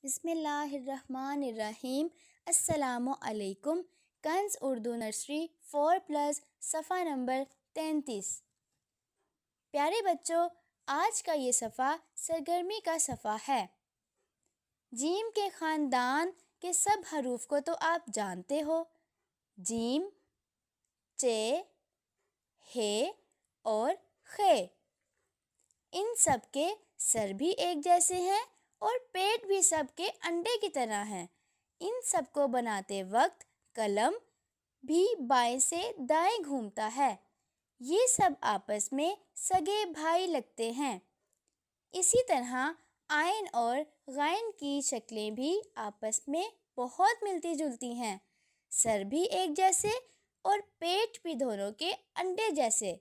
بسم اللہ الرحمن الرحیم۔ السلام علیکم۔ کنز اردو نرسری 4+ صفحہ نمبر 33۔ پیارے بچوں، آج کا یہ صفحہ سرگرمی کا صفحہ ہے۔ جیم کے خاندان کے سب حروف کو تو آپ جانتے ہو، جیم، چے، ہے اور خے۔ ان سب کے سر بھی ایک جیسے ہیں اور پیٹ بھی سب کے انڈے کی طرح ہیں۔ ان سب کو بناتے وقت قلم بھی بائیں سے دائیں گھومتا ہے۔ یہ سب آپس میں سگے بھائی لگتے ہیں۔ اسی طرح عین اور غین کی شکلیں بھی آپس میں بہت ملتی جلتی ہیں، سر بھی ایک جیسے اور پیٹ بھی دونوں کے انڈے جیسے۔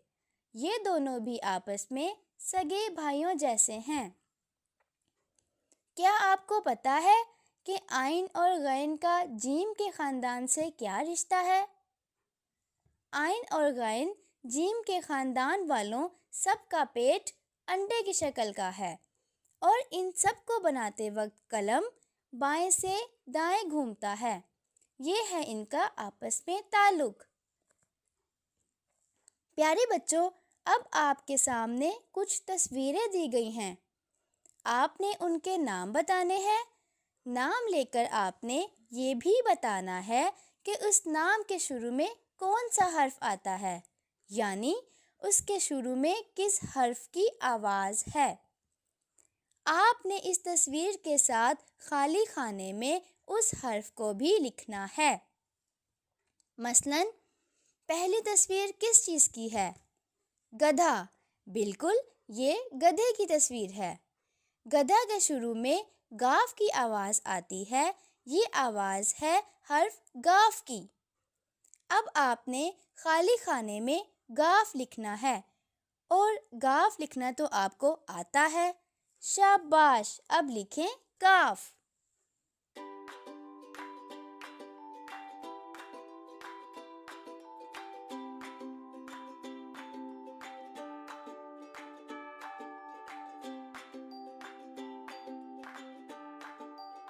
یہ دونوں بھی آپس میں سگے بھائیوں جیسے ہیں۔ کیا آپ کو پتہ ہے کہ عین اور غین کا جیم کے خاندان سے کیا رشتہ ہے؟ عین اور غین جیم کے خاندان والوں سب کا پیٹ انڈے کی شکل کا ہے اور ان سب کو بناتے وقت قلم بائیں سے دائیں گھومتا ہے۔ یہ ہے ان کا آپس میں تعلق۔ پیارے بچوں، اب آپ کے سامنے کچھ تصویریں دی گئی ہیں۔ آپ نے ان کے نام بتانے ہیں۔ نام لے کر آپ نے یہ بھی بتانا ہے کہ اس نام کے شروع میں کون سا حرف آتا ہے، یعنی اس کے شروع میں کس حرف کی آواز ہے۔ آپ نے اس تصویر کے ساتھ خالی خانے میں اس حرف کو بھی لکھنا ہے۔ مثلاً پہلی تصویر کس چیز کی ہے؟ گدھا۔ بالکل، یہ گدھے کی تصویر ہے۔ گدھا کے شروع میں گ کی آواز آتی ہے، یہ آواز ہے حرف گ کی۔ اب آپ نے خالی خانے میں گ لکھنا ہے اور گ لکھنا تو آپ کو آتا ہے۔ شاباش، اب لکھیں ک۔